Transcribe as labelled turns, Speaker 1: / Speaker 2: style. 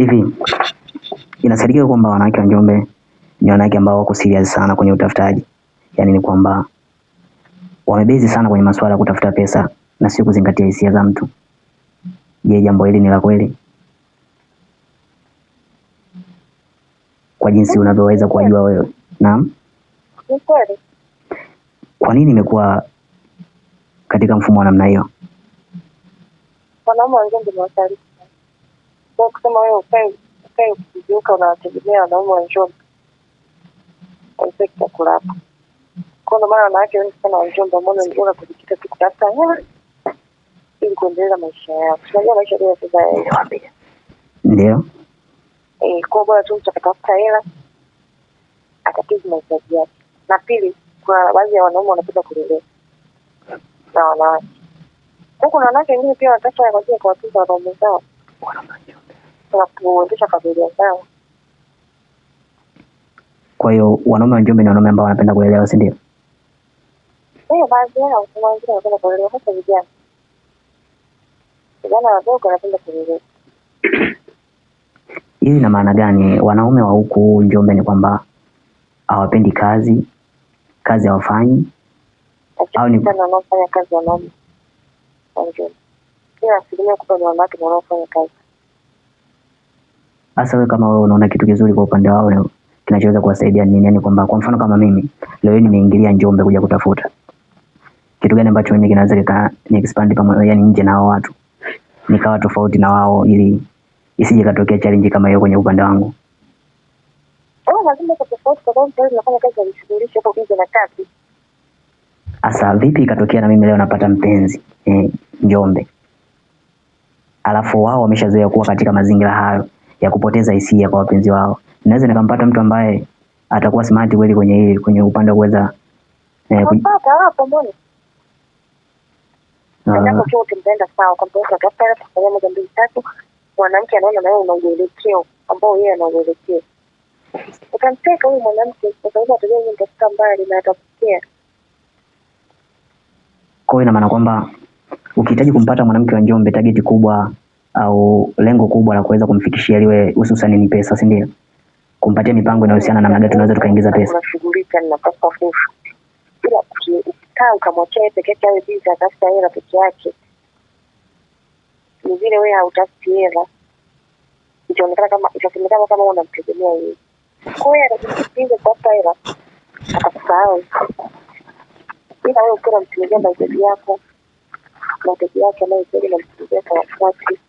Speaker 1: Hivi inasadikika kwamba wanawake wa Njombe ni wanawake ambao wako serious sana kwenye utafutaji. Yaani ni kwamba wamebezi sana kwenye masuala ya kutafuta pesa na sio kuzingatia hisia za mtu. Je, jambo hili ni la kweli? Kwa jinsi unavyoweza kuwajua wewe. Naam.
Speaker 2: Ni kweli.
Speaker 1: Kwa nini imekuwa katika mfumo wa namna hiyo?
Speaker 2: Wanaume wa Njombe ni wasaliti. Kwa kusema wewe ukae ukijiuka unawategemea wanaume wa Njombe. Haifiki kulapa. Kwa ndo maana wanawake wengi sana wa Njombe mbona ni bora kujikita tu kutafuta hela ili kuendeleza maisha yao. Tunajua maisha bila pesa wapi.
Speaker 1: Ndio.
Speaker 2: Kwa bora tu mtakatafuta hela akatizi mahitaji yake. Na pili, kuna baadhi ya wanaume wanapenda kulelewa na wanawake. Kuna wanawake wengine pia wanatafuta kwa ajili ya kuwatunza wanaume zao na kuendesha familia zao.
Speaker 1: Kwa hiyo wanaume wa Njombe ni wanaume ambao wanapenda kulelewa, si ndio?
Speaker 2: Baadhi yao wengine wanapenda kulelewa, hasa vijana. Vijana wadogo wanapenda kulelewa.
Speaker 1: Hii ina maana gani? Wanaume wa huku Njombe ni kwamba hawapendi kazi hawafanyi,
Speaker 2: au ni sana wanaofanya kazi wanaume wa Njombe. Pia asilimia kubwa ni wanawake wanaofanya kazi.
Speaker 1: Sasa wewe kama wewe unaona kitu kizuri kwa upande wao kinachoweza kuwasaidia nini? Yani kwamba kwa mfano kama mimi leo nimeingilia Njombe kuja kutafuta kitu gani ambacho mimi kinaweza ni expand pamoja, yani nje na hao watu nikawa tofauti na wao, ili isije katokea challenge kama hiyo kwenye upande wangu.
Speaker 2: Lazima kwa tofauti kwa sababu tunafanya kazi ya kushughulisha hapo nje na kazi.
Speaker 1: Asa vipi ikatokea na mimi leo napata mpenzi Njombe, alafu wao wameshazoea kuwa katika mazingira hayo ya kupoteza hisia kwa wapenzi wao, naweza nikampata mtu ambaye atakuwa smart kweli kwenye upande wa kuweza
Speaker 2: kupata hapo mbona ndio kwa utembenda sawa kwa sababu hata kufanya moja mbili tatu mwanamke anaona na wewe una uelekeo ambao yeye ana uelekeo. Utamteka huyu mwanamke kwa sababu atajua yeye mtafuta mbali na atakusikia.
Speaker 1: Kwa hiyo ina maana kwamba ukihitaji kumpata mwanamke wa Njombe, target kubwa au lengo kubwa la kuweza kumfikishia liwe hususan ni pesa, si ndio? Kumpatia mipango inayohusiana na namna gani tunaweza tukaingiza pesa.
Speaker 2: Tunashughulika na pesa fufu. Bila ukikaa ukamwachia peke yake awe busy atafuta hela peke yake. Ni vile wewe hautafuti hela. Itaonekana kama unamtegemea yeye. Kwa hiyo atakupinga kutafuta hela. Atakusahau. Ila wewe ukiwa mtegemea mahitaji yako, mahitaji yake na mtegemea kwa wakati